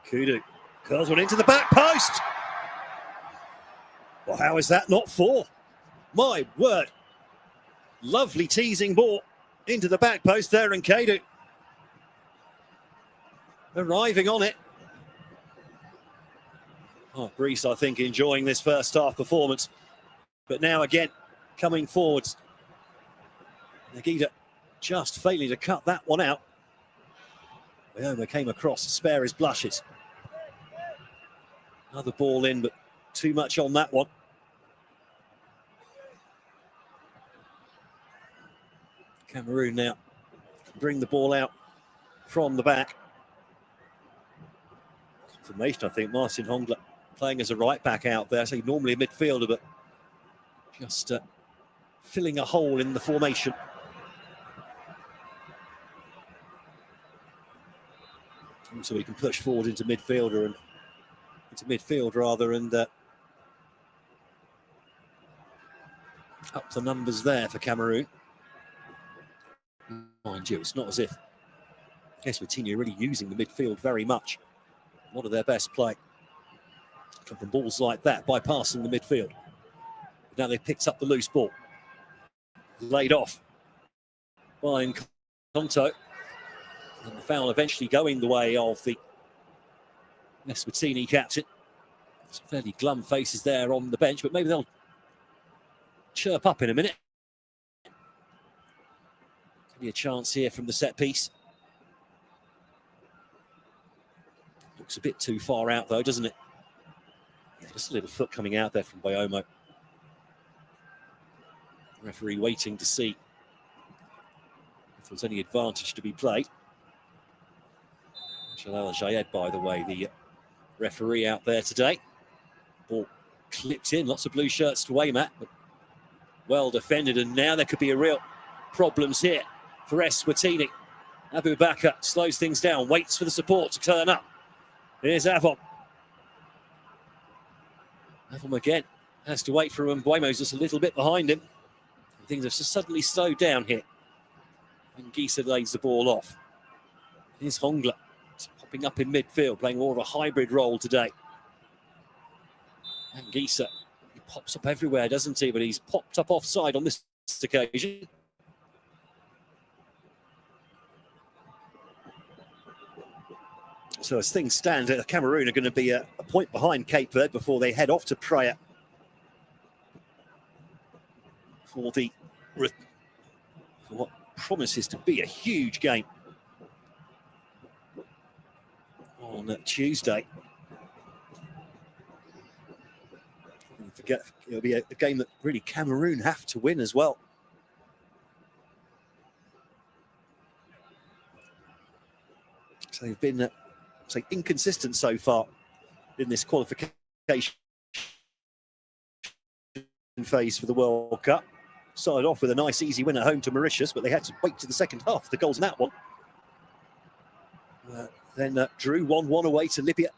Kudu curls one into the back post. Well, how is that not four? My word. Lovely teasing ball into the back post there, and Kudu arriving on it. Oh, Greece, I think, enjoying this first half performance. But now again, coming forwards. Nagita just failing to cut that one out. Bayoma came across to spare his blushes. Another ball in, but too much on that one. Cameroon now bring the ball out from the back. Confirmation, I think, Martin Hongler playing as a right back out there. So normally a midfielder, but just filling a hole in the formation. So he can push forward into midfield rather, and up the numbers there for Cameroon. Mind you, it's not as if ESWATINI are really using the midfield very much. A lot of their best play come from balls like that, bypassing the midfield. But now they've picked up the loose ball. Laid off by Nkonto. And the foul eventually going the way of the ESWATINI captain. Some fairly glum faces there on the bench, but maybe they'll chirp up in a minute. Be a chance here from the set piece. Looks a bit too far out though, doesn't it? Yeah, just a little foot coming out there from Bayoma. Referee waiting to see if there's any advantage to be played. Jalal Jayed, by the way, the referee out there today. Ball clipped in, lots of blue shirts to aim at, but well defended, and now there could be a real problems here for ESWATINI. Abu Bakr slows things down, waits for the support to turn up. Here's Avon. Avon again has to wait for him. Mbuemo's just a little bit behind him. Things have just suddenly slowed down here. And Gisa lays the ball off. Here's Hongler popping up in midfield, playing more of a hybrid role today. And Gisa, he pops up everywhere, doesn't he? But he's popped up offside on this occasion. So as things stand, Cameroon are going to be a point behind Cape Verde before they head off to Praia for what promises to be a huge game on Tuesday. Don't forget, it'll be a game that really Cameroon have to win as well. So they've been inconsistent so far in this qualification phase for the World Cup. Started off with a nice easy win at home to Mauritius, but they had to wait to the second half for the goals in that one. Then drew 1-1 away to Libya.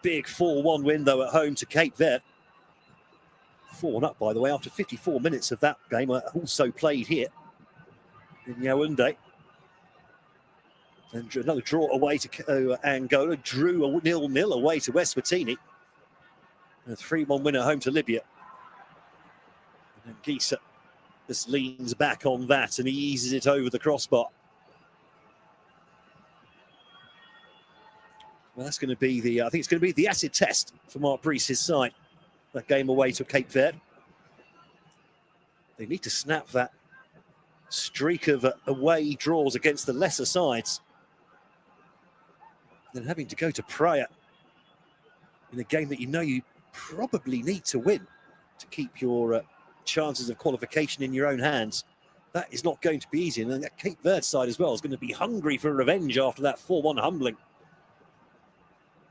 Big 4-1 win though at home to Cape Verde. 4-1 up, by the way, after 54 minutes of that game. Also played here in Yaoundé. And another draw away to Angola. Drew a 0-0 away to ESWATINI. A 3-1 win at home to Libya. And then Gisa just leans back on that and he eases it over the crossbar. Well, that's going to be the, I think it's going to be the acid test for Mark Brees' side. That game away to Cape Verde. They need to snap that streak of away draws against the lesser sides. Then having to go to Praia in a game that you know you probably need to win to keep your chances of qualification in your own hands. That is not going to be easy. And then that Cape Verde side as well is going to be hungry for revenge after that 4-1 humbling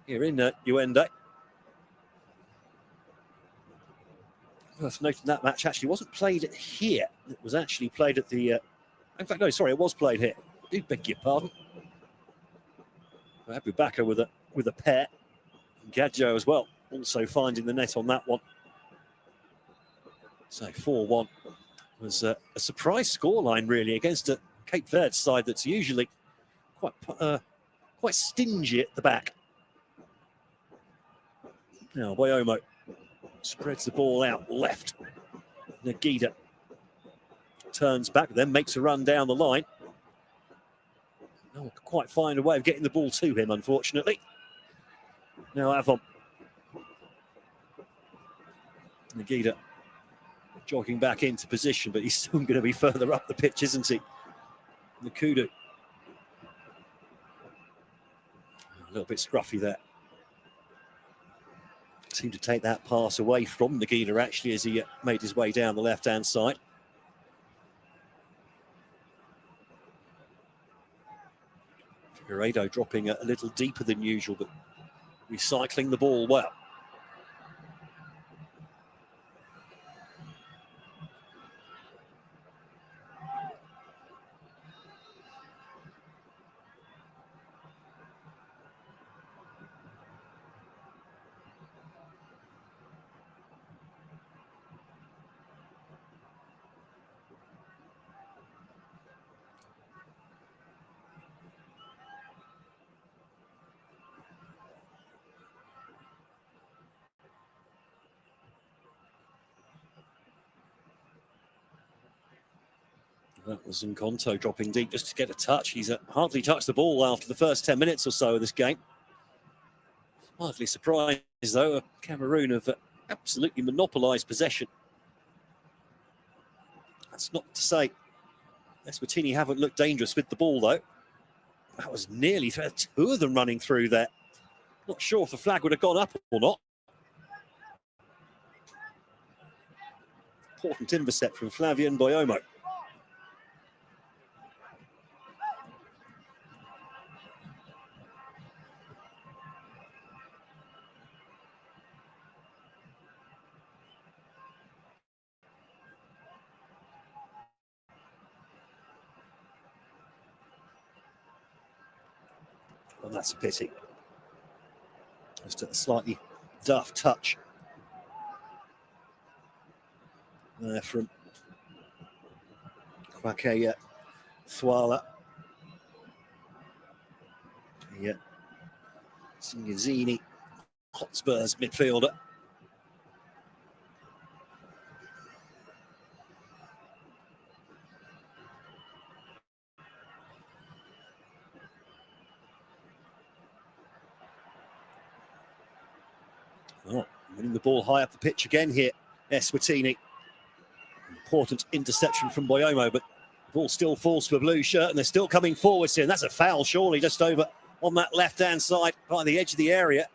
here in Yaoundé. Worth noting that match actually wasn't played here. It was actually played at the... in fact, no, sorry, it was played here. I do beg your pardon. Abu Bakr with a pair. Gadjo as well, also finding the net on that one. So 4-1 was a surprise scoreline, really, against a Cape Verde side that's usually quite stingy at the back. Now Boyomo spreads the ball out left. Nagida turns back, then makes a run down the line. No one can quite find a way of getting the ball to him, unfortunately. Now Avon. Nagida jogging back into position, but he's soon going to be further up the pitch, isn't he? Nakudu. A little bit scruffy there. Seemed to take that pass away from Nagida, actually, as he made his way down the left-hand side. Figueiredo dropping a little deeper than usual, but recycling the ball well. That was Nkonto dropping deep just to get a touch. He's hardly touched the ball after the first 10 minutes or so of this game. Hardly surprised, though. Cameroon have absolutely monopolised possession. That's not to say ESWATINI haven't looked dangerous with the ball, though. That was nearly two of them running through there. Not sure if the flag would have gone up or not. Important intercept from Flavian Boyomo. And that's a pity. Just a slightly daft touch there from Kwake Thwala. Yeah, Singazini, Hotspurs midfielder. Oh, winning the ball high up the pitch again here, ESWATINI. Important interception from Boyomo, but the ball still falls to a blue shirt, and they're still coming forwards here. And that's a foul, surely, just over on that left-hand side by the edge of the area.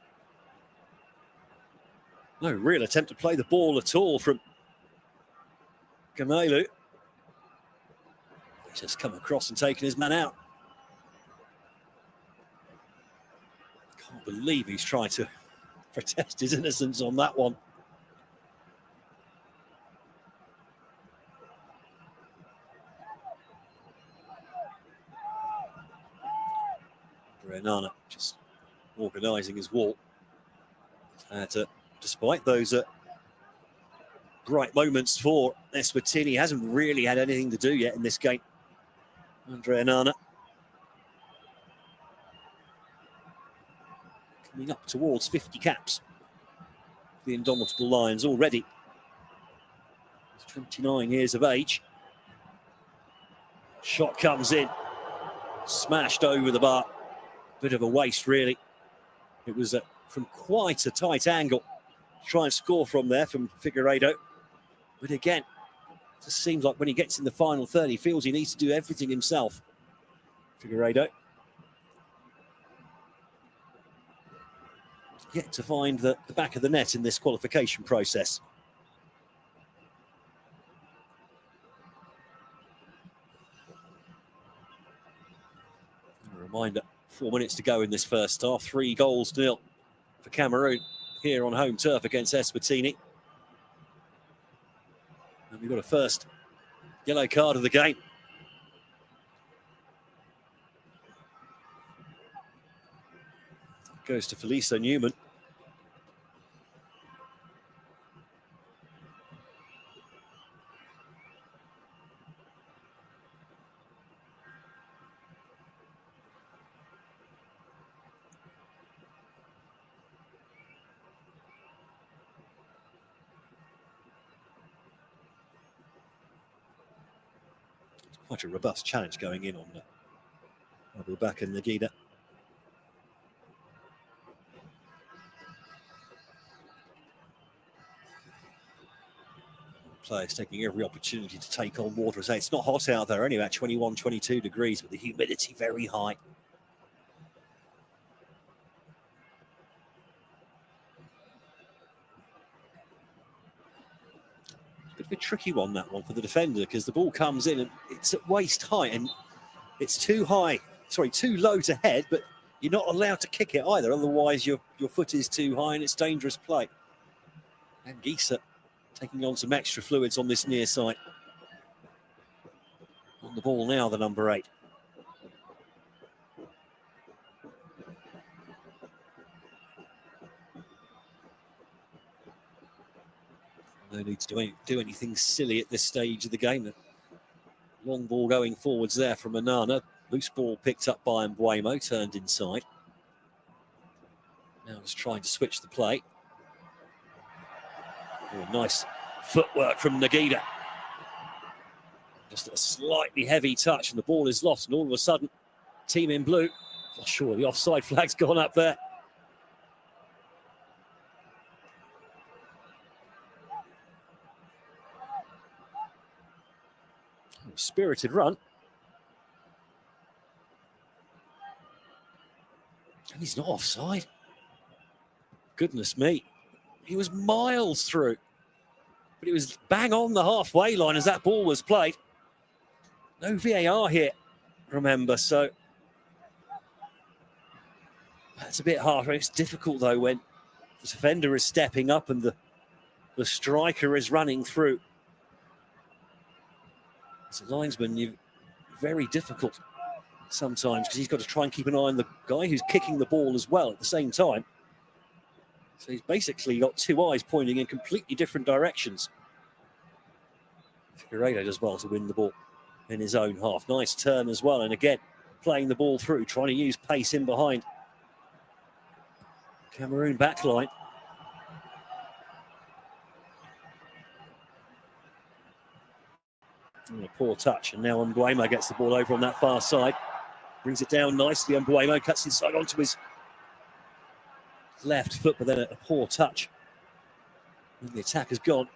No real attempt to play the ball at all from Kamelu. He's just come across and taken his man out. Can't believe he's trying to protest his innocence on that one. Renana just organising his wall. Despite those bright moments for ESWATINI, hasn't really had anything to do yet in this game. Andre Onana coming up towards 50 caps. The indomitable Lions already. He's 29 years of age. Shot comes in, smashed over the bar. Bit of a waste, really. It was from quite a tight angle to try and score from there from Figueiredo. But again, it just seems like when he gets in the final third, he feels he needs to do everything himself. Figueiredo. Yet to find the back of the net in this qualification process. A reminder, 4 minutes to go in this first half. 3-0 for Cameroon here on home turf against ESWATINI. And we've got a first yellow card of the game. Goes to Felisa Newman. Quite a robust challenge going in on Abubakar Nagida. Players taking every opportunity to take on water. As it's not hot out there, only about 21, 22 degrees, but the humidity very high. It's a bit of a tricky one, that one, for the defender, because the ball comes in and it's at waist height and it's too high, sorry, too low to head, but you're not allowed to kick it either. Otherwise, your foot is too high and it's dangerous play. And Gisa taking on some extra fluids on this near side. On the ball now, the number 8. No need to do anything silly at this stage of the game. The long ball going forwards there from Anana. Loose ball picked up by Mbuemo, turned inside. Now he's trying to switch the play. Oh, nice footwork from Nagida. Just a slightly heavy touch and the ball is lost, and all of a sudden, team in blue. Not sure the offside flag's gone up there. Spirited run. And he's not offside. Goodness me. He was miles through. But he was bang on the halfway line as that ball was played. No VAR here, remember, so that's a bit harder. It's difficult, though, when the defender is stepping up and the striker is running through. As a linesman, you're very difficult sometimes because he's got to try and keep an eye on the guy who's kicking the ball as well at the same time. So he's basically got two eyes pointing in completely different directions. Figueiredo does well to win the ball in his own half. Nice turn as well, and again, playing the ball through, trying to use pace in behind. Cameroon backline. A poor touch, and now Mbuemo gets the ball over on that far side. Brings it down nicely. Mbuemo cuts inside onto his left foot, but then a poor touch. And the attack has gone.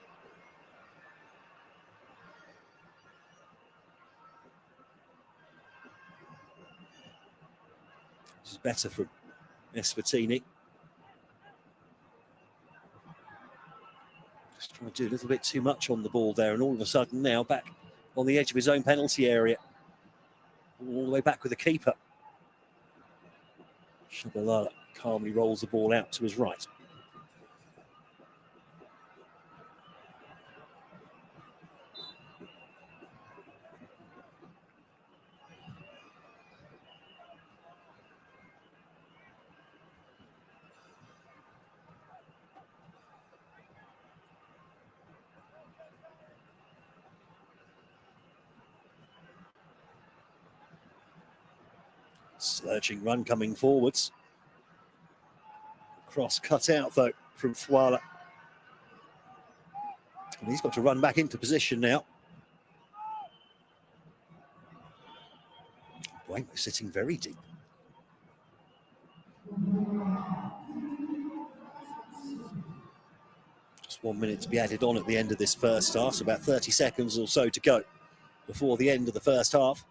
This is better from ESWATINI. Just trying to do a little bit too much on the ball there, and all of a sudden now back on the edge of his own penalty area. All the way back with the keeper. Shabalala calmly rolls the ball out to his right. Surging run coming forwards. Cross cut out though from Fuala. And he's got to run back into position now. Mbuemo sitting very deep. Just 1 minute to be added on at the end of this first half, so about 30 seconds or so to go before the end of the first half.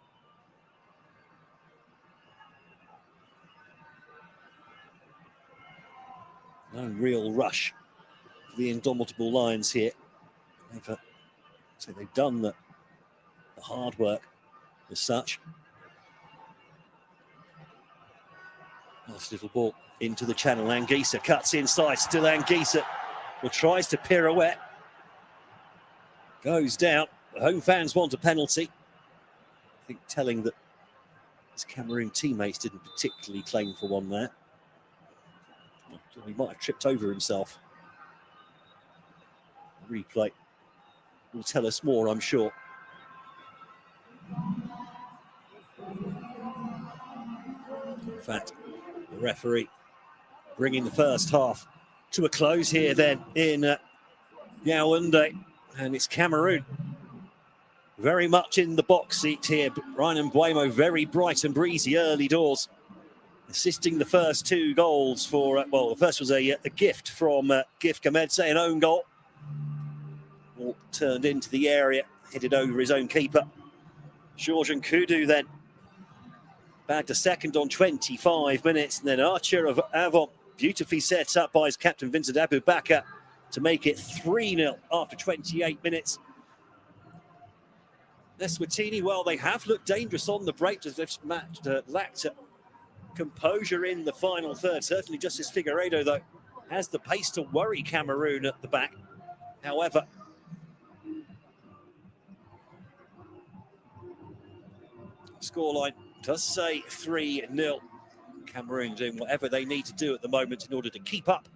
No real rush for the indomitable Lions here. They've done the hard work as such. Nice little ball into the channel. Anguissa cuts inside. Still Anguissa, who tries to pirouette. Goes down. The home fans want a penalty. I think telling that his Cameroon teammates didn't particularly claim for one there. He might have tripped over himself. The replay will tell us more, I'm sure. In fact, the referee bringing the first half to a close here then in Yaoundé, and it's Cameroon very much in the box seat here. Ryan Mbuemo very bright and breezy early doors, assisting the first 2 goals for, well, the first was a gift from Gift Kamedze, an own goal. All turned into the area, headed over his own keeper. Georgian Kudu then bagged a second on 25 minutes, and then Archer of Avon beautifully set up by his captain Vincent Abubakar to make it 3-0 after 28 minutes. ESWATINI, well, they have looked dangerous on the break, just lacked composure in the final third. Certainly Justice Figueiredo, though, has the pace to worry Cameroon at the back. However, scoreline does say 3-0. Cameroon doing whatever they need to do at the moment in order to keep up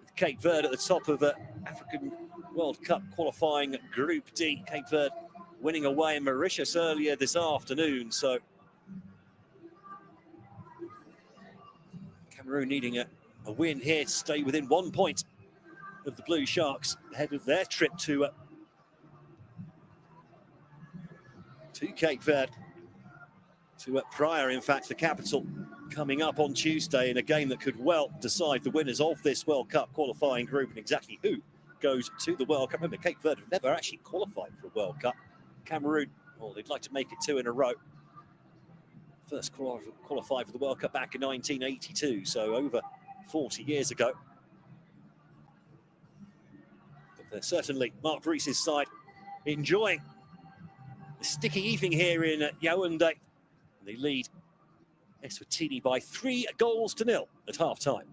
with Cape Verde at the top of African World Cup qualifying Group D. Cape Verde winning away in Mauritius earlier this afternoon. So Cameroon needing a win here to stay within 1 point of the Blue Sharks ahead of their trip to Cape Verde, to Praia, in fact, the capital, coming up on Tuesday in a game that could well decide the winners of this World Cup qualifying group and exactly who goes to the World Cup. Remember, Cape Verde have never actually qualified for a World Cup. Cameroon, well, they'd like to make it 2 in a row. First qualified for the World Cup back in 1982, so over 40 years ago. But they're certainly, Mark Reese's side, enjoying the sticky evening here in Yaoundé. They lead ESWATINI by 3-0 at half-time.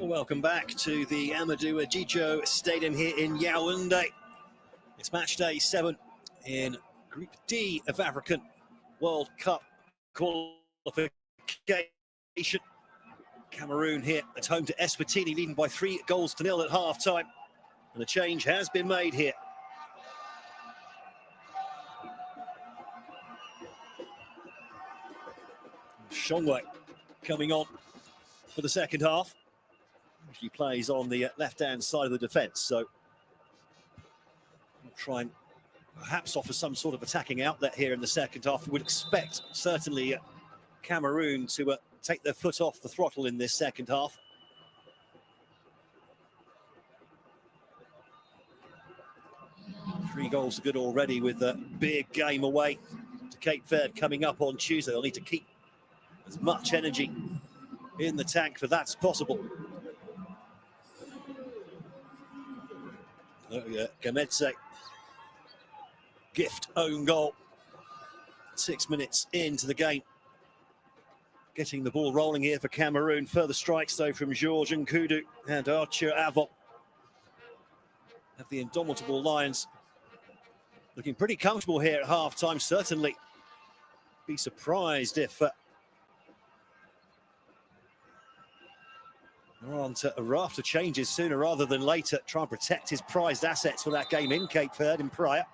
Welcome back to the Amadou Ajijo Stadium here in Yaoundé. It's match day 7 in Group D of African World Cup qualification. Cameroon here at home to ESWATINI, leading by 3-0 at half-time. And a change has been made here. Shongwei coming on for the second half. He plays on the left-hand side of the defence, so we'll try and perhaps offer some sort of attacking outlet here in the second half. We would expect, certainly, Cameroon to take their foot off the throttle in this second half. Three goals are good already, with a big game away to Cape Verde coming up on Tuesday. They'll need to keep as much energy in the tank for that's possible. Gamedze, gift own goal. 6 minutes into the game. Getting the ball rolling here for Cameroon. Further strikes though from Georges Nkudu and Arthur Avon. Have the indomitable Lions looking pretty comfortable here at half-time, certainly. Be surprised if there aren't a raft of changes sooner rather than later. Try and protect his prized assets for that game in Cape Verde in Praia.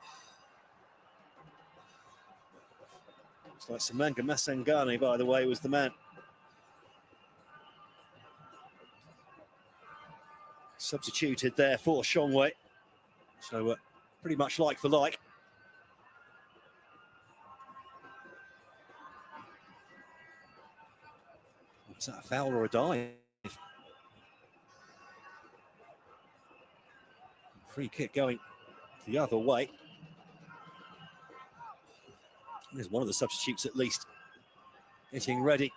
Looks like Samanga Masangane, by the way, was the man. Substituted there for Shongwei. So pretty much like for like. Is that a foul or a dive? Free kick going the other way. There's one of the substitutes at least getting ready.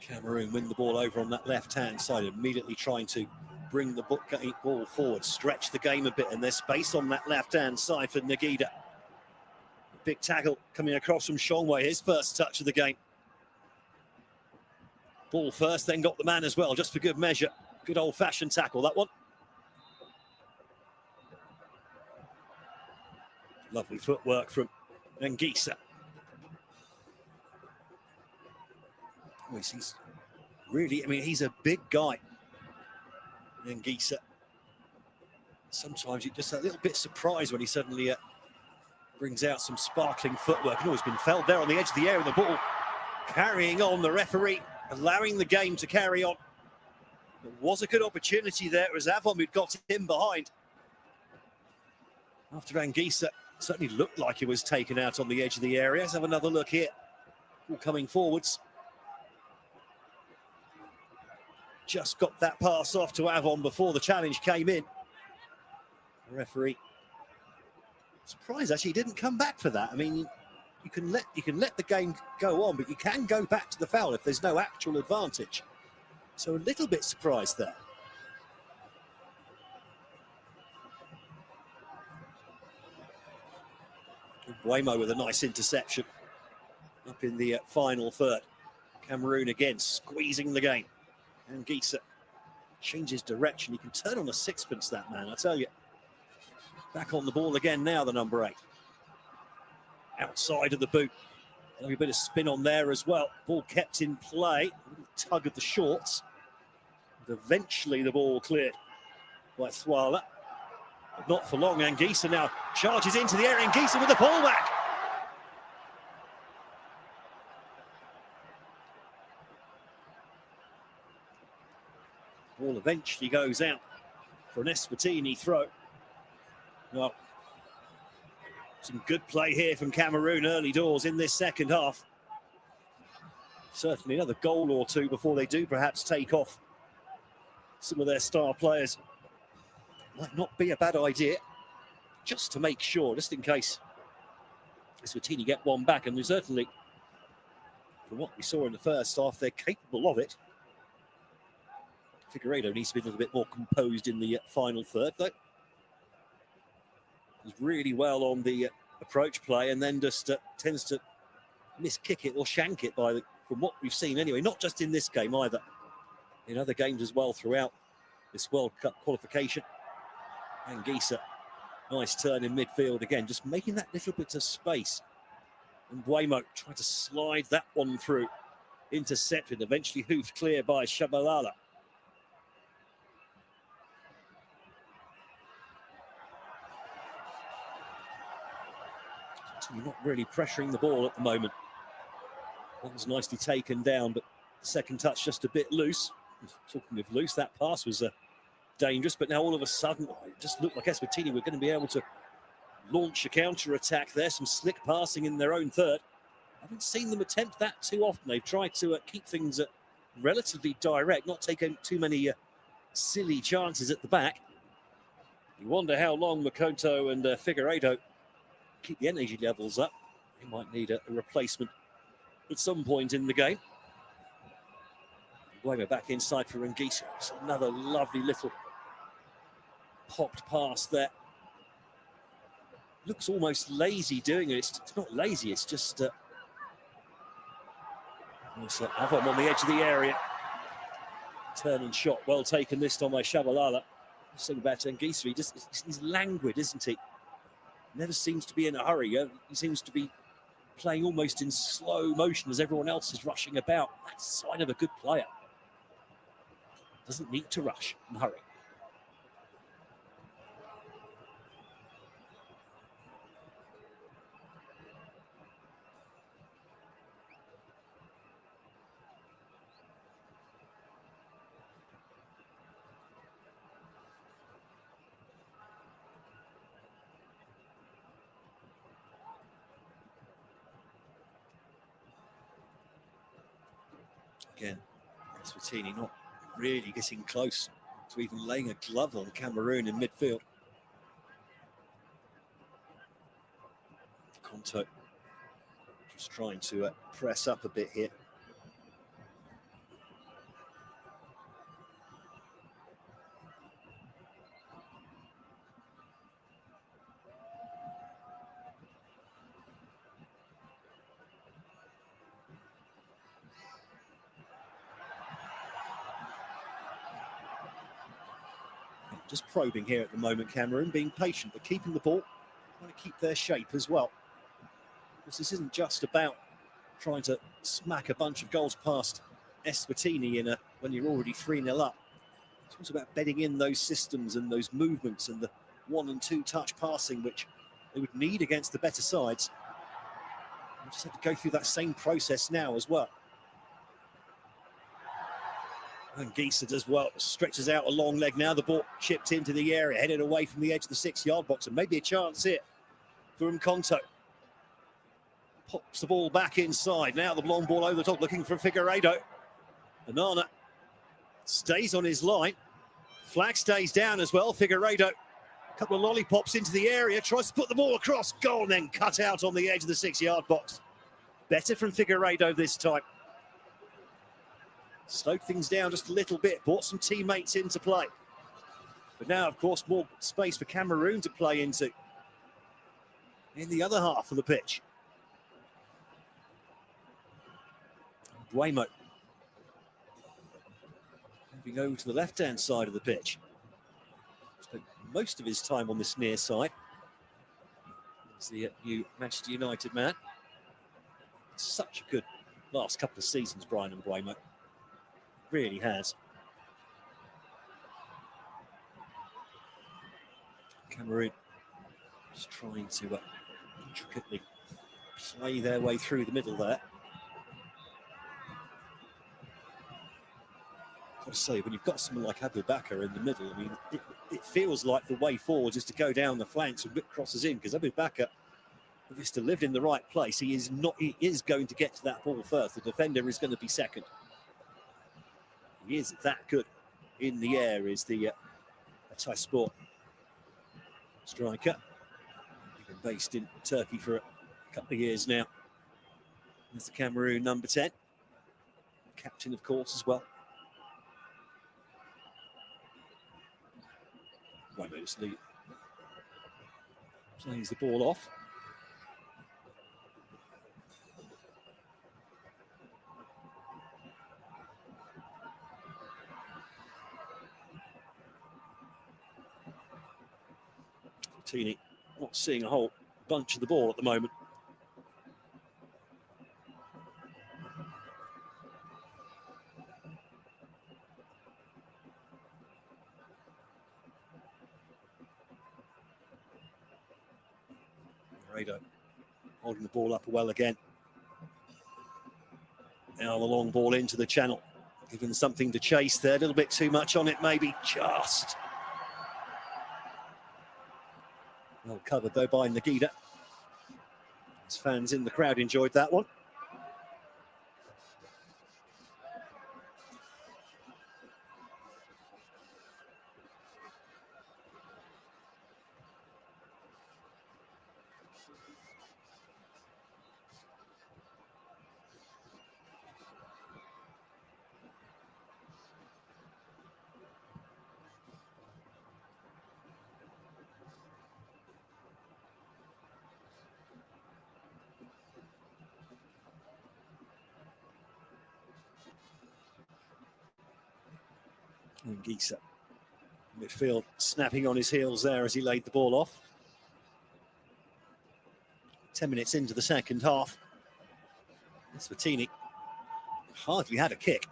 Cameroon win the ball over on that left-hand side, immediately trying to bring the ball forward, stretch the game a bit, and there's space on that left-hand side for Nagida. Big tackle coming across from Shongwei, his first touch of the game. Ball first, then got the man as well, just for good measure. Good old-fashioned tackle, that one. Lovely footwork from Ngisa. He's really, I mean, he's a big guy, Ngisa. Sometimes you're just a little bit surprised when he suddenly brings out some sparkling footwork. And always been felled there on the edge of the area, the ball carrying on, the referee allowing the game to carry on. There was a good opportunity there. It was Avon who'd got him behind. After Ngisa certainly looked like he was taken out on the edge of the area. Let's have another look here. All coming forwards. Just got that pass off to Avon before the challenge came in. The referee, surprised actually he didn't come back for that. I mean, you can let the game go on, but you can go back to the foul if there's no actual advantage. So a little bit surprised there. Buemo with a nice interception up in the final third. Cameroon again squeezing the game. And Ngisa changes direction. He can turn on a sixpence, that man, I tell you. Back on the ball again now, the number 8. Outside of the boot. A bit of spin on there as well. Ball kept in play. Tug of the shorts. And eventually the ball cleared by Thwala. But not for long. Ngisa now charges into the area. Ngisa with the ball back. Ball eventually goes out for an ESWATINI throw. Well, some good play here from Cameroon early doors in this second half. Certainly another goal or two before they do perhaps take off some of their star players. Might not be a bad idea, just to make sure, just in case ESWATINI get one back. And certainly, from what we saw in the first half, they're capable of it. Figueiredo needs to be a little bit more composed in the final third, though. He's really well on the approach play and then just tends to miss kick it or shank it from what we've seen anyway, not just in this game either, in other games as well throughout this World Cup qualification. And Gisa, nice turn in midfield again, just making that little bit of space. And Buemo tried to slide that one through, intercepted, eventually hoofed clear by Shabalala. So you're not really pressuring the ball at the moment. That was nicely taken down, but the second touch just a bit loose. Talking of loose, that pass was dangerous, but now all of a sudden, it just looked like Eswatini were going to be able to launch a counter-attack there, some slick passing in their own third. I haven't seen them attempt that too often. They've tried to keep things relatively direct, not taking too many silly chances at the back. You wonder how long Makoto and Figueiredo keep the energy levels up. They might need a replacement at some point in the game. Buemo back inside for Rangisa. It's another lovely little popped pass there. Looks almost lazy doing it. It's not lazy, it's just Avom on the edge of the area. Turn and shot, well taken this time by Shabalala. Something about Rangisa, he's languid, isn't he? Never seems to be in a hurry. He seems to be playing almost in slow motion as everyone else is rushing about. That's a sign of a good player. Doesn't need to rush and hurry. Again, Eswatini not really getting close to even laying a glove on Cameroon in midfield. Conto just trying to press up a bit here. Just probing here at the moment, Cameroon, being patient, but keeping the ball, trying to keep their shape as well. Because this isn't just about trying to smack a bunch of goals past Eswatini when you're already 3-0 up. It's also about bedding in those systems and those movements and the 1- and 2-touch passing, which they would need against the better sides. They just have to go through that same process now as well. And Gisa does well, stretches out a long leg now. The ball chipped into the area, headed away from the edge of the 6-yard box, and maybe a chance here for Conto. Pops the ball back inside. Now the long ball over the top, looking for Figueiredo. Anana stays on his line. Flag stays down as well. Figueiredo, a couple of lollipops into the area, tries to put the ball across. Goal, and then cut out on the edge of the 6-yard box. Better from Figueiredo this time. Slowed things down just a little bit, brought some teammates into play. But now, of course, more space for Cameroon to play into in the other half of the pitch. Buemo moving over to the left-hand side of the pitch. Spent most of his time on this near side. He's the new Manchester United man. Such a good last couple of seasons, Brian and Buemo. Really has. Cameroon just trying to intricately play their way through the middle there. I've got to say, when you've got someone like Abubakar in the middle, I mean, it feels like the way forward is to go down the flanks and whip crosses in, because Abubakar, if he's to live in the right place, he is going to get to that ball first. The defender is going to be second. He is that good in the air, is the Hatayspor striker. He's been based in Turkey for a couple of years now. There's the Cameroon number 10. Captain, of course, as well. Buemo plays the ball off. Eswatini not seeing a whole bunch of the ball at the moment. Rado holding the ball up well again. Now the long ball into the channel, giving something to chase there. A little bit too much on it, maybe just. Well covered though by Nagida. His fans in the crowd enjoyed that one. And Gisa, midfield, snapping on his heels there as he laid the ball off. 10 minutes into the second half. Eswatini hardly had a kick,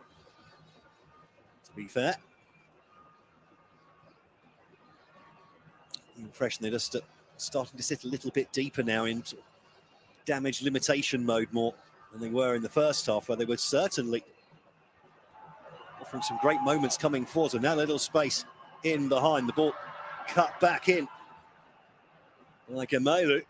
to be fair. The impression they're just starting to sit a little bit deeper now in damage limitation mode more than they were in the first half, where they were certainly offering some great moments coming forward. So now a little space in behind, the ball cut back in like a Melu.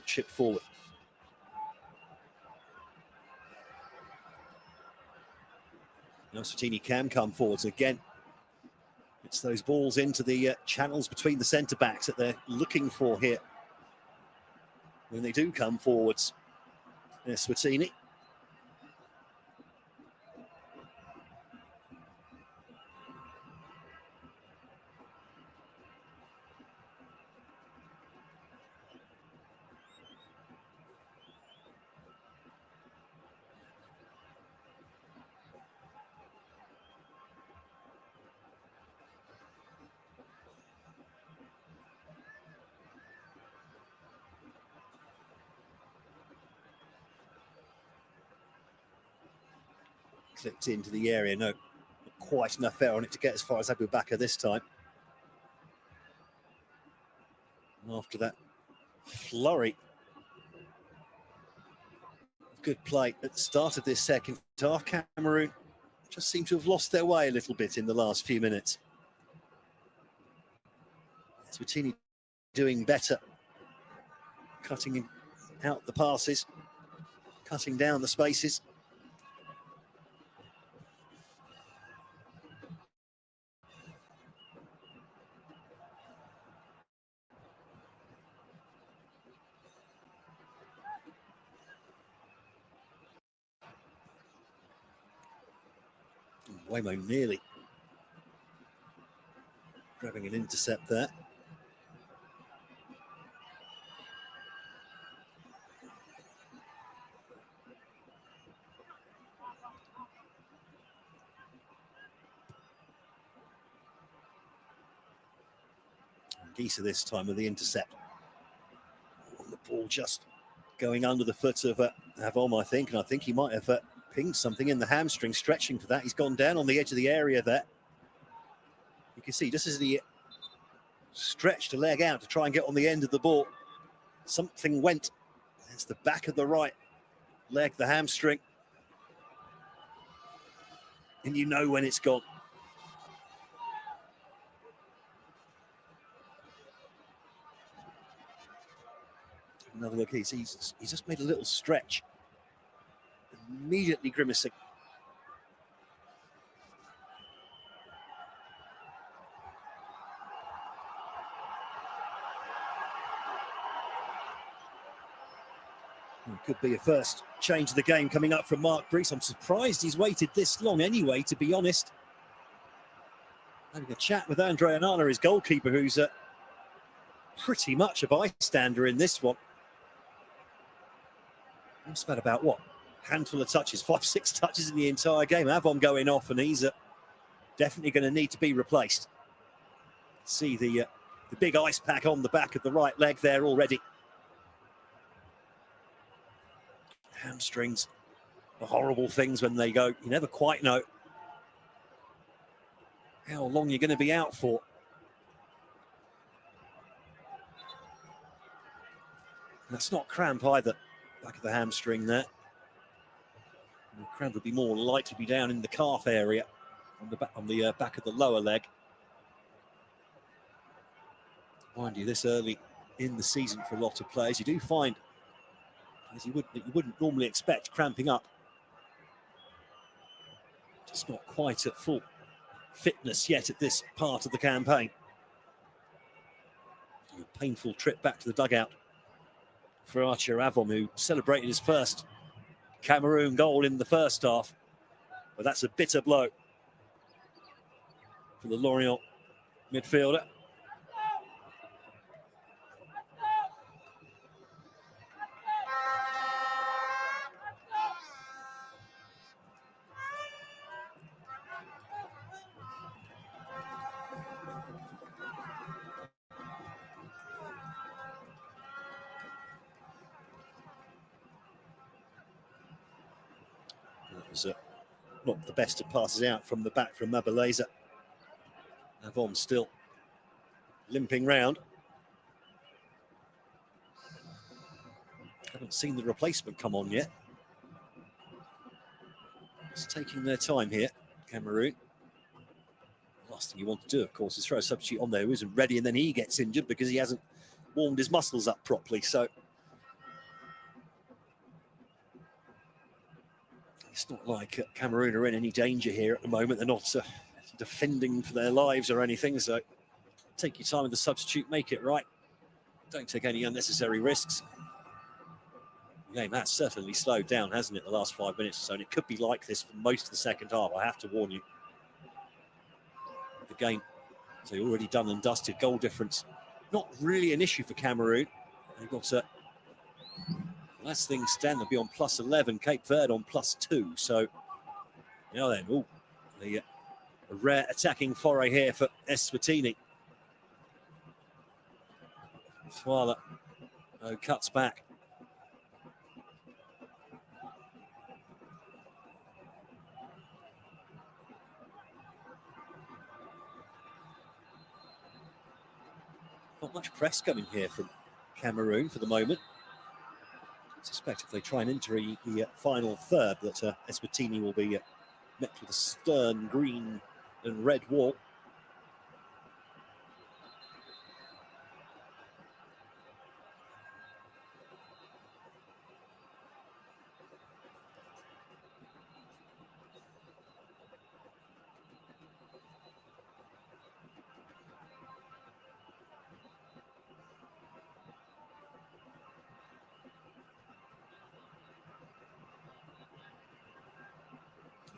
Chip forward. Now Eswatini can come forwards again. It's those balls into the channels between the centre backs that they're looking for here when they do come forwards. Eswatini. Clipped into the area, no, not quite enough air on it to get as far as Abu Bakr this time. And after that flurry of good play at the start of this second half, Cameroon just seem to have lost their way a little bit in the last few minutes. Eswatini doing better, cutting out the passes, cutting down the spaces. Waymo nearly grabbing an intercept there. Gisa this time with the intercept. The ball just going under the foot of Avom, I think, and I think he might have pinged something in the hamstring, stretching for that. He's gone down on the edge of the area there. You can see just as he stretched a leg out to try and get on the end of the ball, something went. It's the back of the right leg, the hamstring. And you know when it's gone. Another look, he's just made a little stretch. Immediately grimacing. Could be a first change of the game coming up from Mark Brees. I'm surprised he's waited this long anyway, to be honest. Having a chat with Andre Onana, his goalkeeper, who's pretty much a bystander in this one. Must have had about, what, handful of touches, 5-6 touches in the entire game. Avon going off, and he's definitely going to need to be replaced. See the big ice pack on the back of the right leg there already. Hamstrings are horrible things when they go. You never quite know how long you're going to be out for. That's not cramp either, back of the hamstring there. The cramp would be more likely to be down in the calf area, on the back of the lower leg. Mind you, this early in the season for a lot of players, you do find, as you wouldn't normally expect, cramping up. Just not quite at full fitness yet at this part of the campaign. A painful trip back to the dugout for Archer Avom, who celebrated his first Cameroon goal in the first half. But that's a bitter blow for the Lorient midfielder. That was not the best of passes out from the back from Mabaleza. Avon still limping round. Haven't seen the replacement come on yet. It's taking their time here, Cameroon. Last thing you want to do, of course, is throw a substitute on there who isn't ready, and then he gets injured because he hasn't warmed his muscles up properly. So it's not like Cameroon are in any danger here at the moment. They're not defending for their lives or anything. So take your time with the substitute, make it right. Don't take any unnecessary risks. The game has certainly slowed down, hasn't it, the last 5 minutes or so, and it could be like this for most of the second half, I have to warn you. The game, so already done and dusted. Goal difference, not really an issue for Cameroon. They've got as things stand, they'll be on +11, Cape Verde on +2. So now then, a rare attacking foray here for ESWATINI. Swala cuts back. Not much press coming here from Cameroon for the moment. I suspect if they try and enter the final third, that ESWATINI will be met with a stern green and red wall.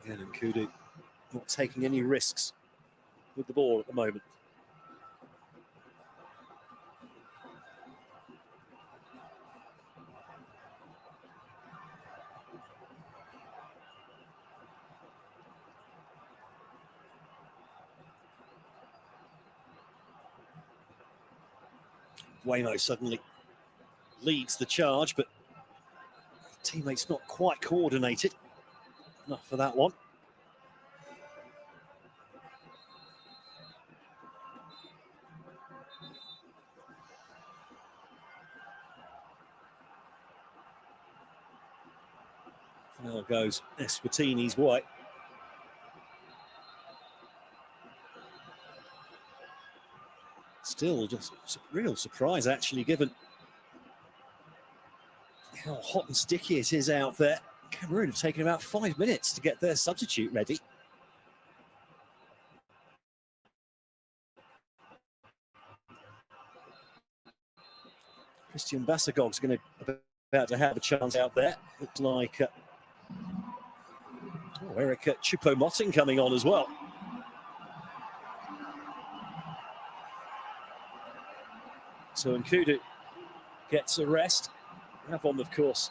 Again, and Kudu not taking any risks with the ball at the moment. Waymo suddenly leads the charge, but teammates not quite coordinated enough for that one. Now goes ESWATINI's way. Still just a real surprise, actually, given how hot and sticky it is out there. Cameroon have taken about 5 minutes to get their substitute ready. Christian Bassagog's about to have a chance out there. Looks like Eric Choupo-Moting coming on as well. So Nkudu gets a rest. Avon, of course,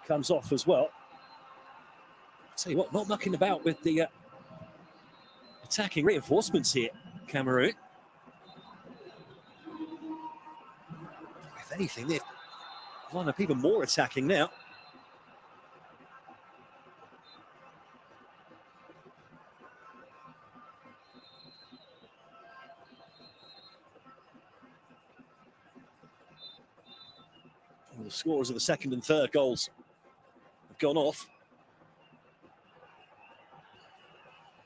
comes off as well. Tell you what, not mucking about with the attacking reinforcements here, Cameroon. If anything, they've lined up even more attacking now. Well, the scorers of the second and third goals have gone off.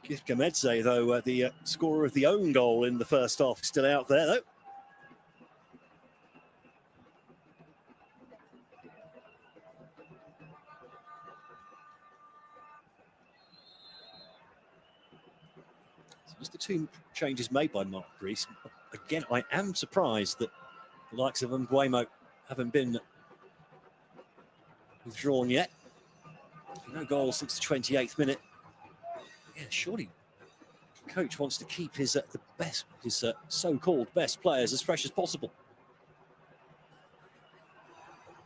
Gift Gamedze, though, the scorer of the own goal in the first half, still out there, though. So just the two changes made by Mark Brees. Again, I am surprised that the likes of Mbuemo haven't been withdrawn yet. No goal since the 28th minute. Yeah, surely the coach wants to keep his so-called best players as fresh as possible.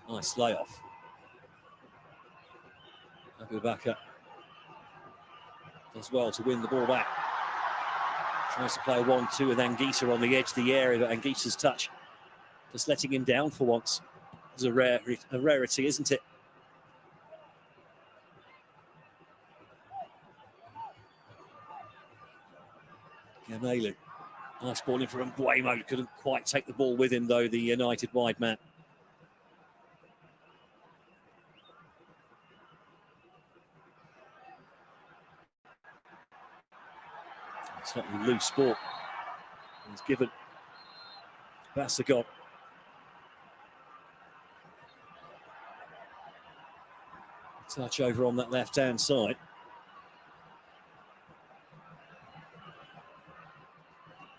Nice layoff. Abubakar does well to win the ball back. Tries to play a 1-2 with Anguissa on the edge of the area, but Anguissa's touch just letting him down for once. It's a rarity, isn't it? Gamelu. Nice ball in for Mbuemo. Couldn't quite take the ball with him, though, the United wide man. It's not a loose ball. It's given Bassagot. Touch over on that left-hand side.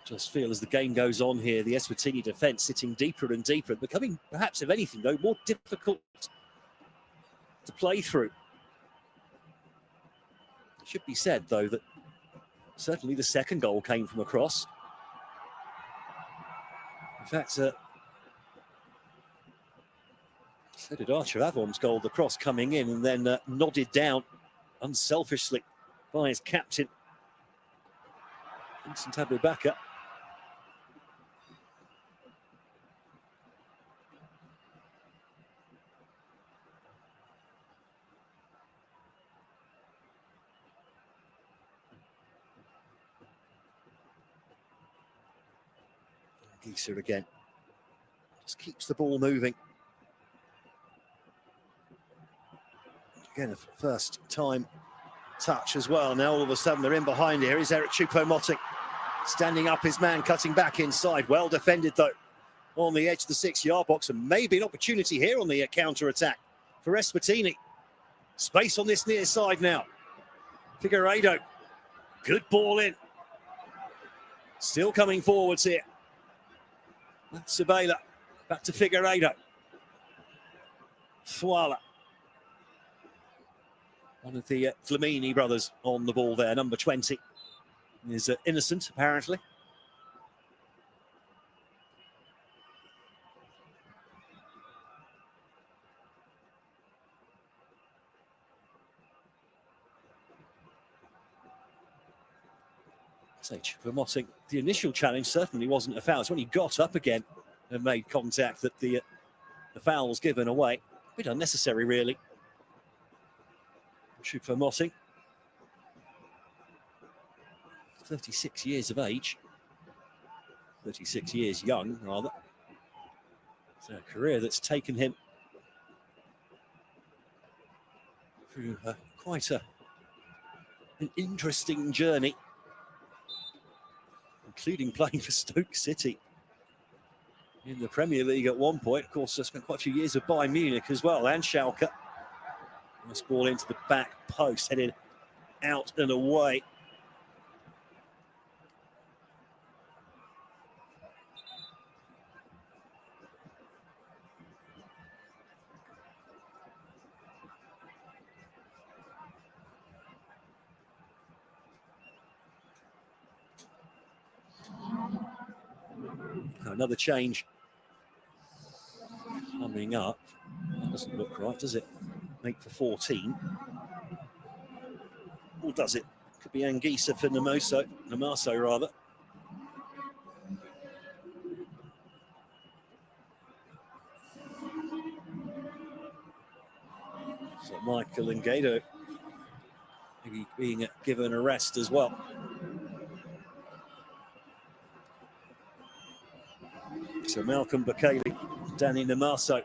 Just feel as the game goes on here, the Eswatini defence sitting deeper and deeper, becoming, perhaps, if anything, though, more difficult to play through. It should be said, though, that certainly the second goal came from a cross. In fact, so did Archer Avon's goal, the cross coming in and then nodded down unselfishly by his captain, Vincent Abubakar. Gieser again. Just keeps the ball moving. Again, a first time touch as well. Now all of a sudden they're in behind here. Is Eric Choupo-Moting standing up his man, cutting back inside. Well defended, though, on the edge of the 6-yard box. And maybe an opportunity here on the counter-attack for Eswatini. Space on this near side now. Figueiredo. Good ball in. Still coming forwards here. That's Sabela. Back to Figueiredo. Fuala. One of the Flamini brothers on the ball there. Number 20 is innocent, apparently. Choupo-Moting, the initial challenge certainly wasn't a foul. It's when he got up again and made contact that the foul was given away. A bit unnecessary, really. Choupo-Moting, 36 years of age. 36 years young, rather. It's a career that's taken him through quite an interesting journey, including playing for Stoke City in the Premier League at one point. Of course, I spent quite a few years at Bayern Munich as well, and Schalke. Nice ball into the back post, headed out and away. Another change coming up. That doesn't look right, does it? 8 for 14. Or does it? Could be Anguissa for Namaso rather. So Michael Ngado maybe being given a rest as well. So Malcolm Bakali, Danny Namaso,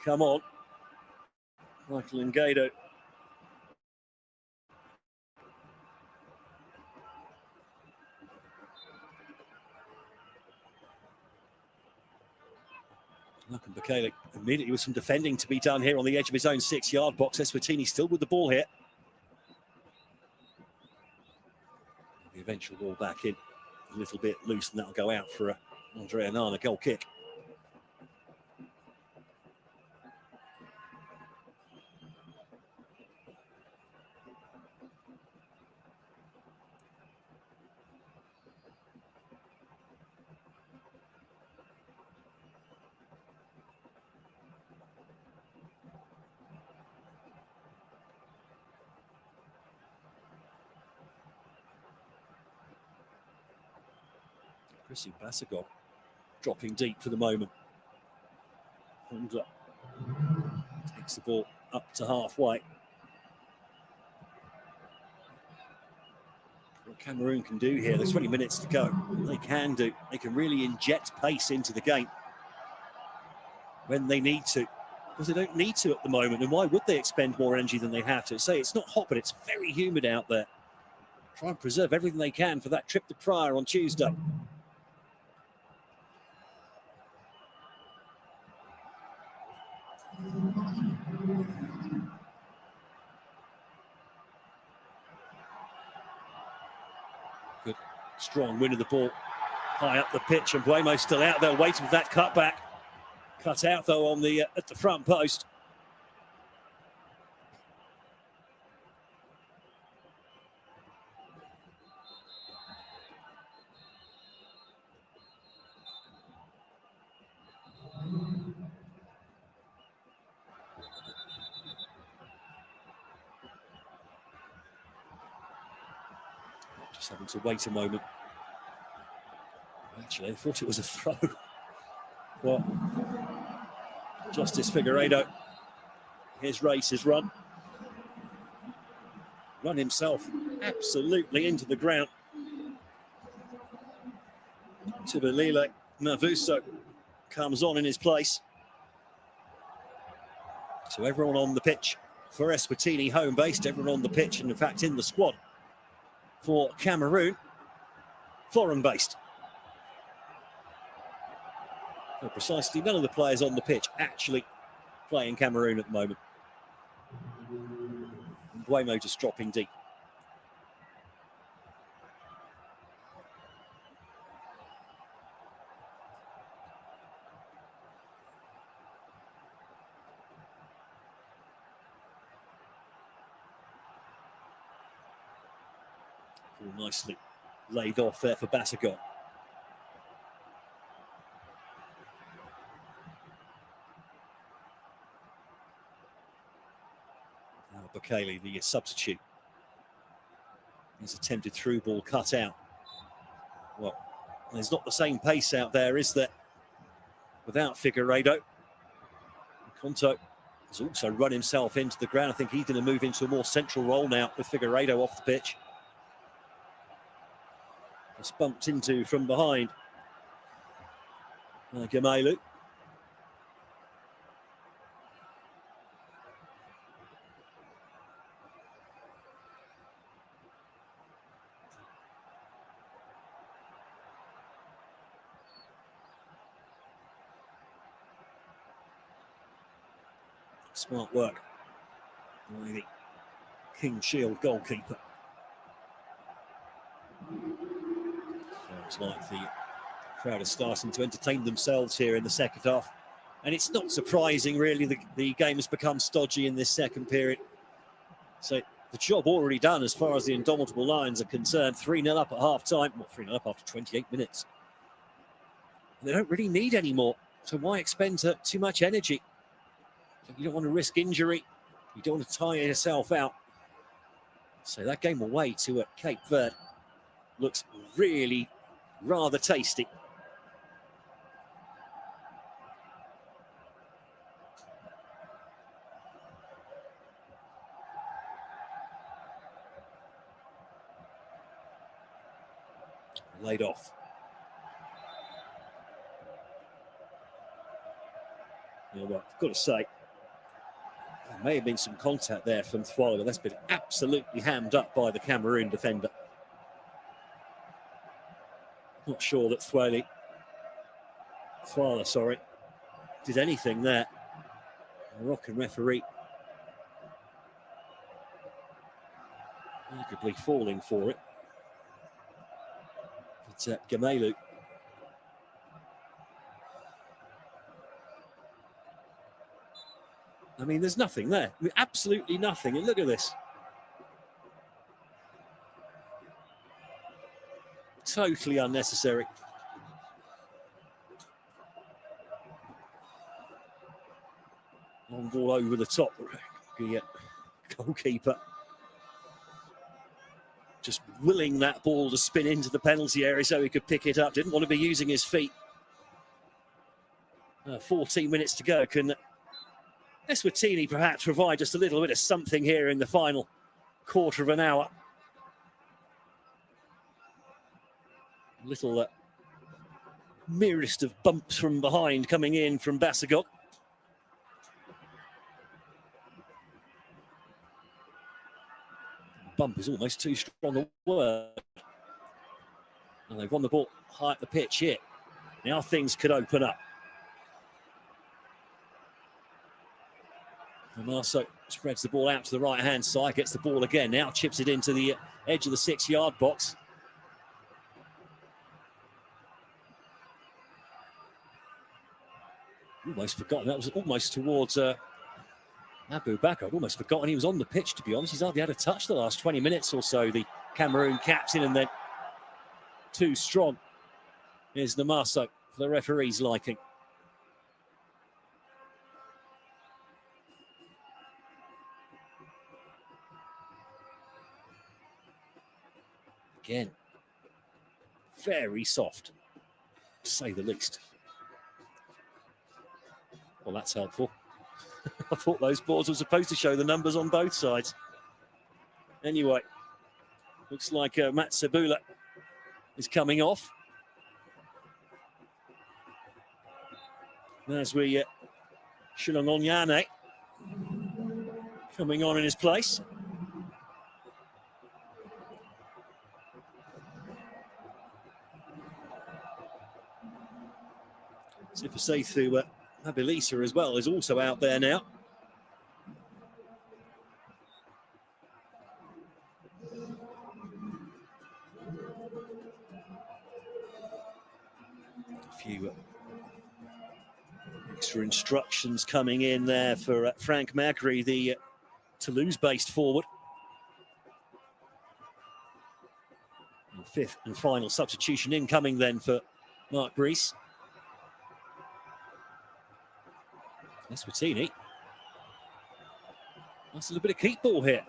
come on. Michael Ngado. Malcolm Bakali immediately with some defending to be done here on the edge of his own 6-yard box. ESWATINI still with the ball here. The eventual ball back in a little bit loose, and that'll go out for a Andre Anana goal kick. Chrissy Basagog dropping deep for the moment. And takes the ball up to halfway. What Cameroon can do here, there's 20 minutes to go. They can really inject pace into the game when they need to, because they don't need to at the moment. And why would they expend more energy than they have to? Say it's not hot, but it's very humid out there. Try and preserve everything they can for that trip to Praia on Tuesday. Good, strong win of the ball, high up the pitch, and Buemo's still out there waiting for that cutback. Cut out though on the at the front post. Just having to wait a moment. Actually, I thought it was a throw. Well, Justice Figueiredo, his race is run himself absolutely into the ground. Tibalile Mavuso comes on in his place. So everyone on the pitch for ESWATINI, home-based, everyone on the pitch, and in fact in the squad for Cameroon, foreign-based. So precisely none of the players on the pitch actually playing Cameroon at the moment. And Buemo just dropping deep. All nicely laid off there for Basagog. Bakali, the substitute. His attempted through ball cut out. Well, there's not the same pace out there, is there? Without Figueiredo. Conto has also run himself into the ground. I think he's going to move into a more central role now with Figueiredo off the pitch. Just bumped into from behind. Gamelu. Smart work by the King Shield goalkeeper. Sounds like the crowd are starting to entertain themselves here in the second half. And it's not surprising, really, the game has become stodgy in this second period. So the job already done as far as the Indomitable Lions are concerned. 3-0 up at half-time. Well, 3-0 up after 28 minutes. And they don't really need any more. So why expend too much energy? You don't want to risk injury. You don't want to tire yourself out. So that game away to Cape Verde looks really rather tasty. Laid off. Yeah, well, I've got to say, there may have been some contact there from Thwala, but that's been absolutely hammed up by the Cameroon defender. Not sure that Thwala, did anything there. The Moroccan referee arguably falling for it. It's CAMEROON. I mean, there's nothing there. I mean, absolutely nothing. And look at this. Totally unnecessary. Long ball over the top. The goalkeeper just willing that ball to spin into the penalty area so he could pick it up. Didn't want to be using his feet. 14 minutes to go. Can ESWATINI perhaps provide just a little bit of something here in the final quarter of an hour? Little merest of bumps from behind coming in from Bassagok. Bump is almost too strong a word. And they've won the ball high up the pitch here. Now things could open up. And Marceau spreads the ball out to the right-hand side, gets the ball again, now chips it into the edge of the 6-yard box. Almost forgotten, that was almost towards Abu Bakr. I'd almost forgotten he was on the pitch, to be honest. He's hardly had a touch the last 20 minutes or so, the Cameroon captain, and then too strong is the Marceau for the referee's liking. Again, very soft, to say the least. Well, that's helpful. I thought those boards were supposed to show the numbers on both sides. Anyway, looks like Matsabula is coming off. As we Shilongonyane coming on in his place. Sifasethu Mabilisa as well is also out there now. A few extra instructions coming in there for Frank Magri, the Toulouse-based forward. And fifth and final substitution incoming then for Mark Brees. ESWATINI. Nice little bit of keep ball here.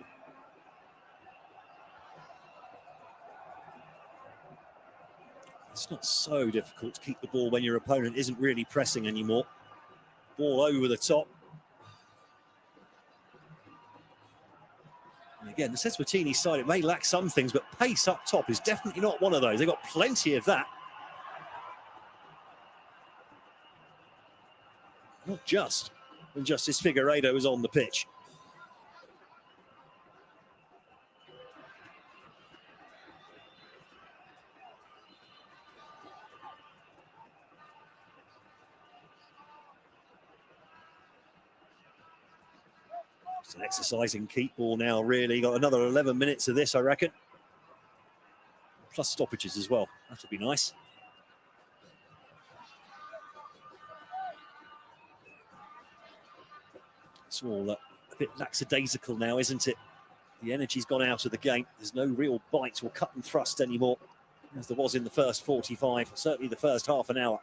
It's not so difficult to keep the ball when your opponent isn't really pressing anymore. Ball over the top. And again, the ESWATINI side, it may lack some things, but pace up top is definitely not one of those. They've got plenty of that. Not just when Justice Figueiredo is on the pitch. It's an exercising keep ball now, really. Got another 11 minutes of this, I reckon. Plus stoppages as well. That'll be nice. It's all a bit lackadaisical now, isn't it? The energy's gone out of the game. There's no real bite or cut and thrust anymore, as there was in the first 45, certainly the first half an hour.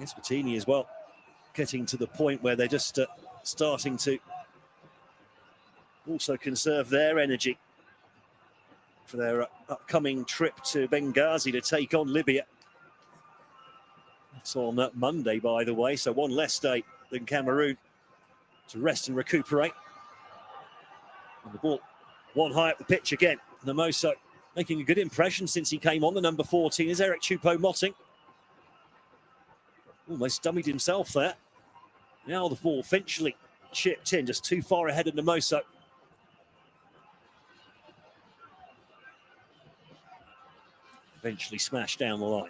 ESWATINI as well, getting to the point where they're just starting to also conserve their energy for their upcoming trip to Benghazi to take on Libya. That's on Monday, by the way, so one less day than Cameroon to rest and recuperate. And the ball one high up the pitch again. Namoso making a good impression since he came on. The number 14 is Eric Choupo-Moting. Almost dummied himself there. Now the ball Finchley chipped in, just too far ahead of Namoso. Eventually smashed down the line.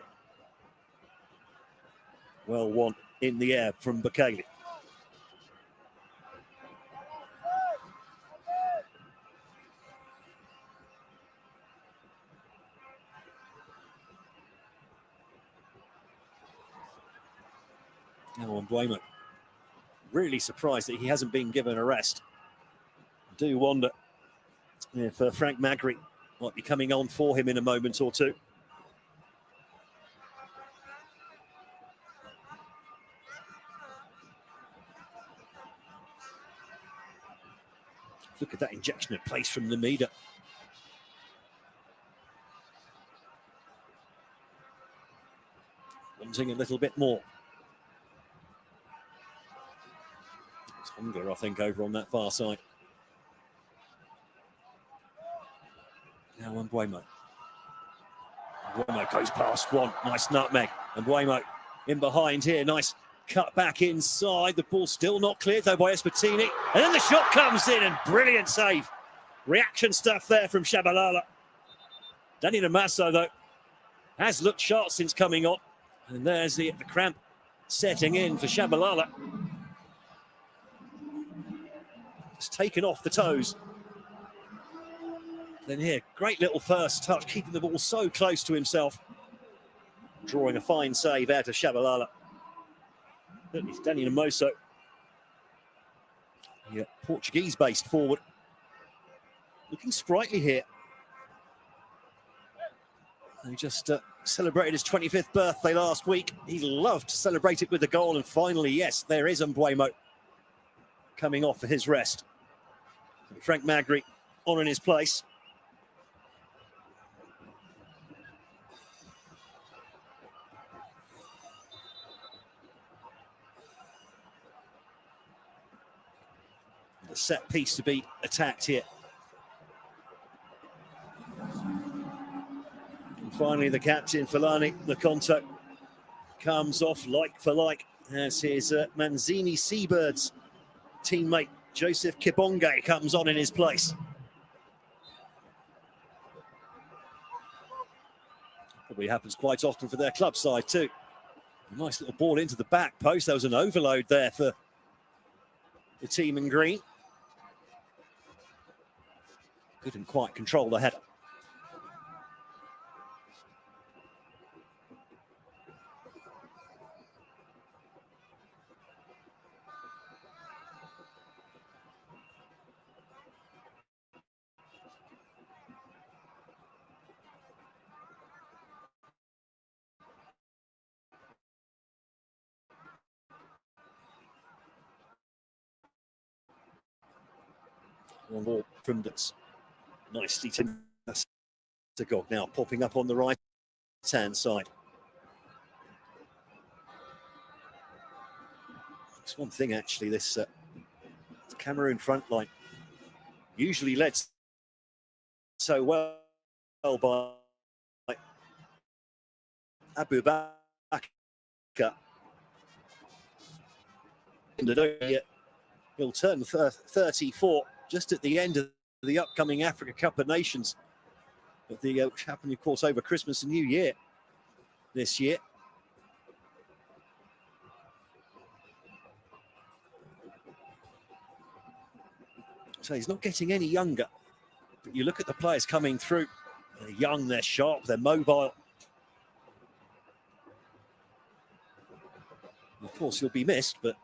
Well won in the air from Bakali. Now on Mbuemo. Really surprised that he hasn't been given a rest. I do wonder if Frank Magri might be coming on for him in a moment or two. Look at that injection of pace from Namida. Wanting a little bit more. It's Hunger, I think, over on that far side. Now on Mbuemo. Mbuemo goes past one. Nice nutmeg. And Mbuemo in behind here. Nice cut back inside. The ball still not cleared, though, by ESWATINI. And then the shot comes in, and brilliant save. Reaction stuff there from Shabalala. Danny Namaso, though, has looked sharp since coming on. And there's the cramp setting in for Shabalala. It's taken off the toes. Then here, great little first touch, keeping the ball so close to himself. Drawing a fine save out of Shabalala. It's Danny Namaso. Yeah, Portuguese-based forward. Looking sprightly here. He just celebrated his 25th birthday last week. He loved to celebrate it with a goal. And finally, yes, there is Mbuemo coming off for his rest. Frank Magri on in his place. The set piece to be attacked here. And finally, the captain, Fulani Lakonto, comes off like for like as his Manzini Seabirds teammate Joseph Kibonge comes on in his place. Probably happens quite often for their club side too. A nice little ball into the back post. There was an overload there for the team in green. Couldn't quite control the header. One more from that's nicely to Gog now popping up on the right hand side. It's one thing actually, this Cameroon front line usually led so well by Abu Bakr. He'll turn 34 just at the end of the upcoming Africa Cup of Nations, but which happened, of course, over Christmas and New Year this year. So he's not getting any younger, but you look at the players coming through. They're young, they're sharp, they're mobile. Of course, he'll be missed, but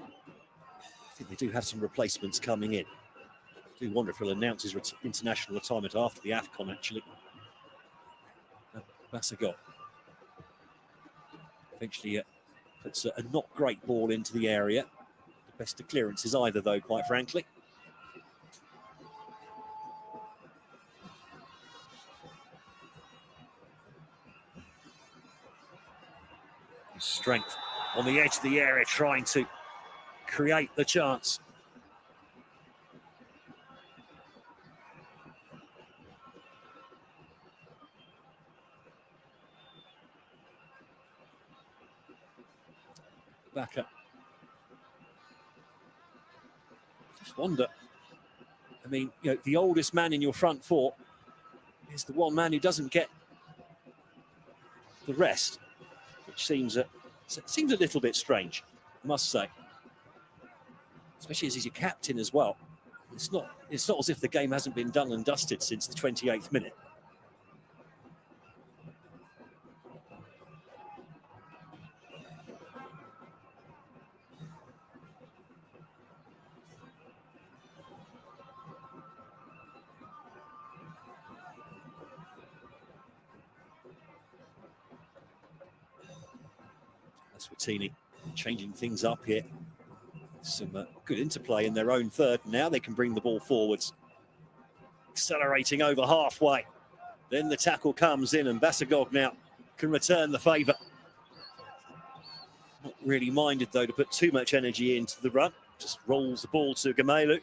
I think they do have some replacements coming in. I do wonder if he'll announce his international retirement after the AFCON, actually. Bassagot eventually puts a not great ball into the area. The best of clearances either, though, quite frankly. Strength on the edge of the area, trying to create the chance. Back up. Just wonder. I mean, you know, the oldest man in your front four is the one man who doesn't get the rest, which seems a little bit strange, I must say. Especially as he's your captain as well. It's not as if the game hasn't been done and dusted since the 28th minute. ESWATINI changing things up here. Some good interplay in their own third. Now they can bring the ball forwards. Accelerating over halfway. Then the tackle comes in and Basagog now can return the favour. Not really minded, though, to put too much energy into the run. Just rolls the ball to Gamelu.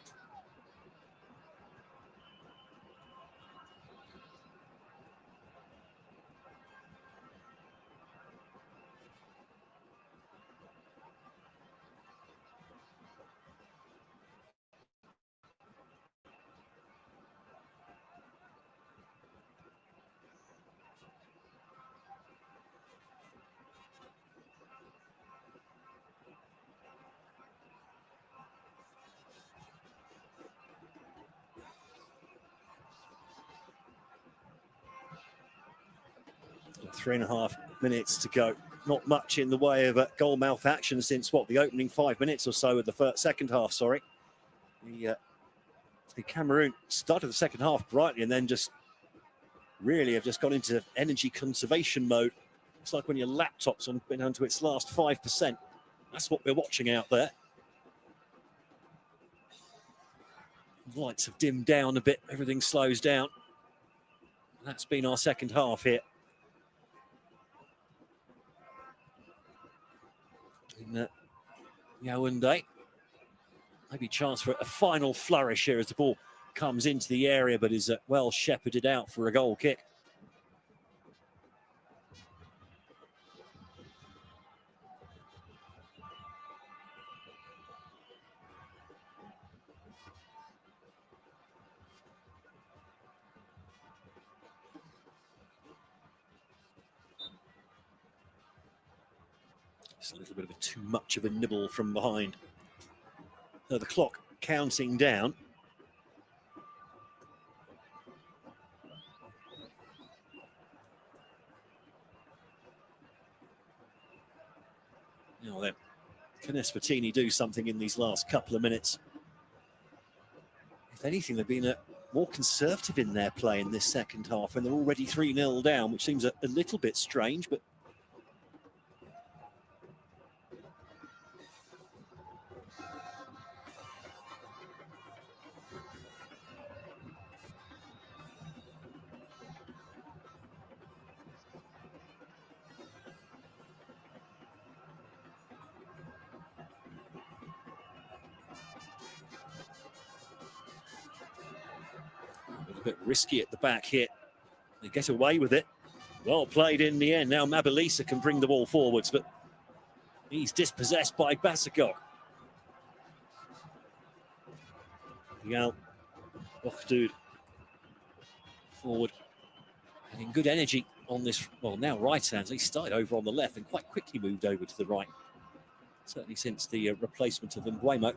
Three and a half minutes to go. Not much in the way of goal mouth action since, what, the opening 5 minutes or so of the second half, sorry. The Cameroon started the second half brightly and then just really have just gone into energy conservation mode. It's like when your laptop's been down to its last 5%. That's what we're watching out there. The lights have dimmed down a bit. Everything slows down. That's been our second half here. In Yaoundé. Maybe chance for a final flourish here as the ball comes into the area, but is well shepherded out for a goal kick. It's a little bit of too much of a nibble from behind. So the clock counting down. Now then, can ESWATINI do something in these last couple of minutes? If anything, they've been more conservative in their play in this second half, and they're already 3-0 down, which seems a little bit strange, but a bit risky at the back here. They get away with it. Well played in the end. Now Mabilisa can bring the ball forwards, but he's dispossessed by Basagog. Yal Bokhdud forward. And in good energy on this, well, now right hands. He started over on the left and quite quickly moved over to the right. Certainly since the replacement of Mbuemo.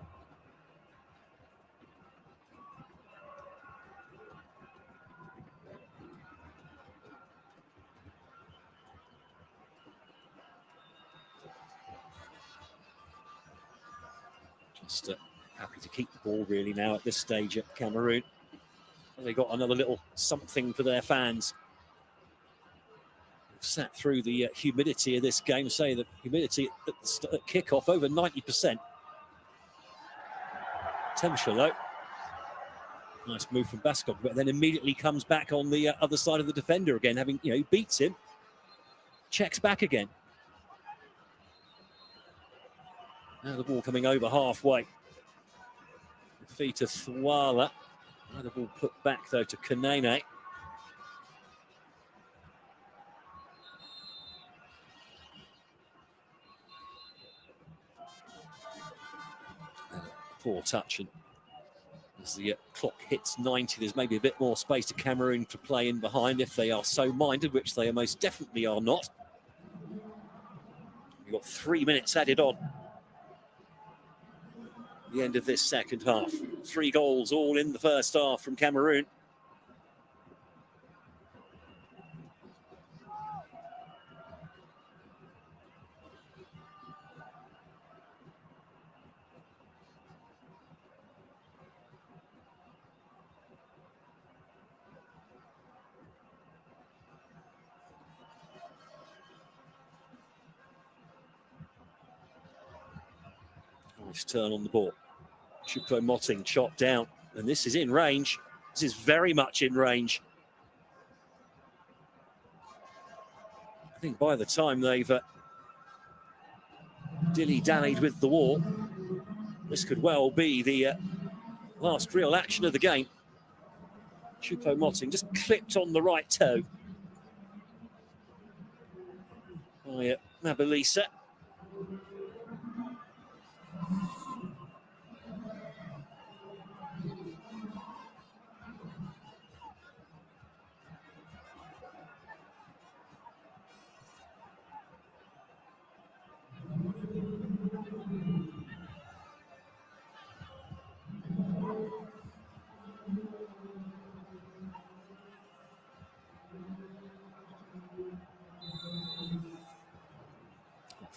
Just happy to keep the ball really now at this stage at Cameroon. They got another little something for their fans. They've sat through the humidity of this game. Say the humidity at kickoff over 90%. Temshalo. Nice move from Baskog, but then immediately comes back on the other side of the defender again, having, beats him. Checks back again. Now the ball coming over halfway. The feet of Thwala. Now the ball put back, though, to Kanene. Poor touch, and as the clock hits 90, there's maybe a bit more space to Cameroon to play in behind if they are so minded, which they most definitely are not. We've got 3 minutes added on. The end of this second half. 3 goals all in the first half from Cameroon. Nice turn on the ball. Choupo-Moting chopped down, and this is in range. This is very much in range. I think by the time they've dilly-dallied with the wall, this could well be the last real action of the game. Choupo-Moting just clipped on the right toe by Mabelisa.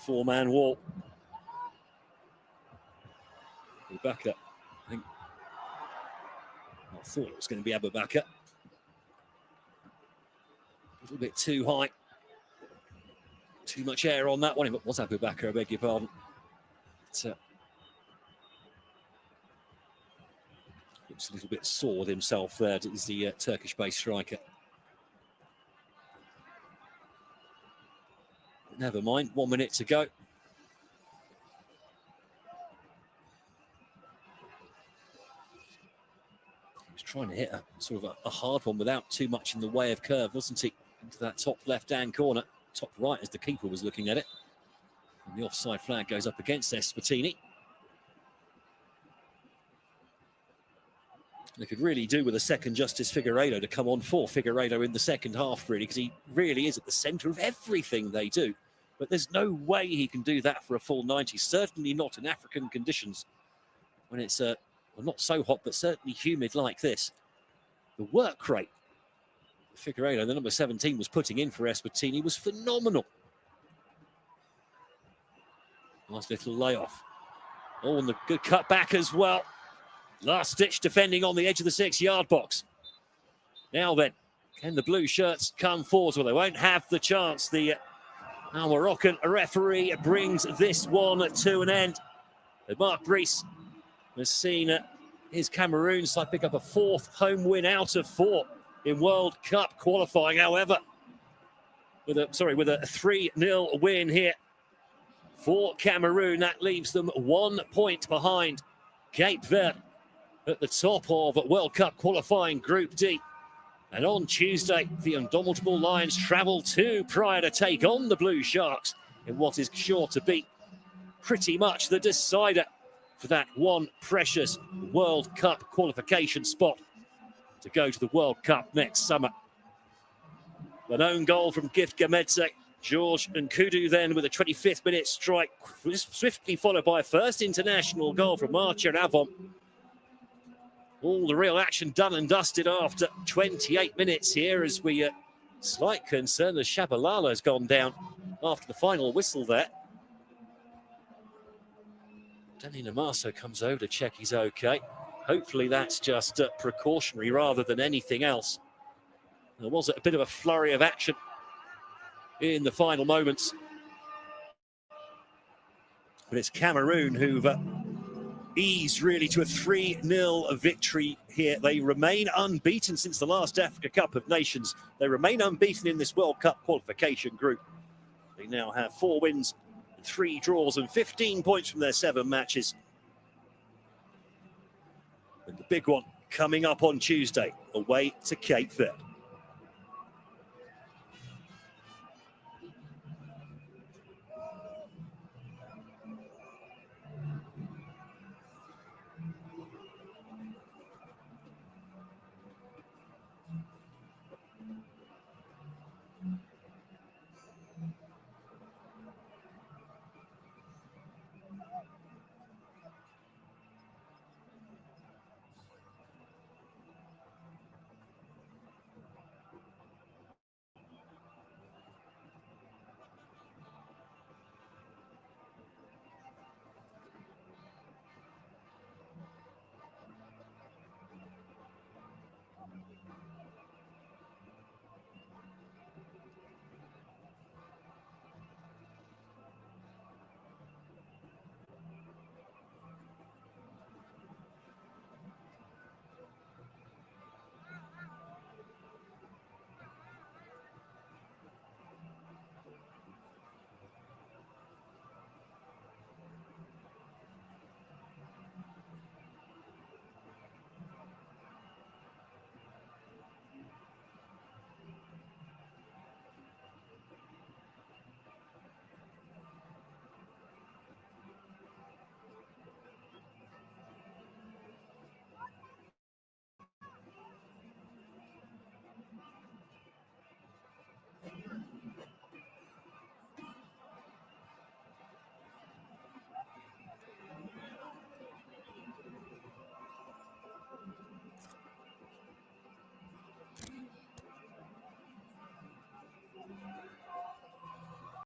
Four-man wall. Abubakar, I think. I thought it was going to be Abubakar. A little bit too high. Too much air on that one. It was Abubakar, I beg your pardon. But, looks a little bit sore himself there. Is the Turkish-based striker. Never mind, 1 minute to go. He was trying to hit a sort of a hard one without too much in the way of curve, wasn't he? Into that top left-hand corner, top right as the keeper was looking at it. And the offside flag goes up against ESWATINI. They could really do with a second Justice Figueiredo to come on for Figueiredo in the second half, really, because he really is at the centre of everything they do. But there's no way he can do that for a full 90, certainly not in African conditions when it's well, not so hot, but certainly humid like this. The work rate Figueiredo, the number 17, was putting in for ESWATINI was phenomenal. Nice little layoff. Oh, and the good cut back as well. Last-ditch defending on the edge of the 6-yard box. Now then, can the blue shirts come forward? Well, they won't have the chance. The Moroccan referee brings this one to an end. Mark Brice has seen his Cameroon side pick up a 4th home win out of 4 in World Cup qualifying. However, with a 3-0 win here for Cameroon, that leaves them 1 point behind Cape Verde at the top of World Cup qualifying Group D. And on Tuesday, the indomitable Lions travel to Praia to take on the Blue Sharks in what is sure to be pretty much the decider for that one precious World Cup qualification spot to go to the World Cup next summer. An own goal from Gift Gamedze. George Nkudu then with a 25th minute strike, swiftly followed by a first international goal from Marcia Avon. All the real action done and dusted after 28 minutes here as we slight concern as Shabalala has gone down after the final whistle there. Danny Namaso comes over to check he's okay. Hopefully that's just precautionary rather than anything else. There was a bit of a flurry of action in the final moments. But it's Cameroon who've ease really to a 3-0 victory here. They remain unbeaten since the last Africa Cup of Nations. They remain unbeaten in this World Cup qualification group. They now have 4 wins, 3 draws and 15 points from their 7 matches. And the big one coming up on Tuesday, away to Cape Verde.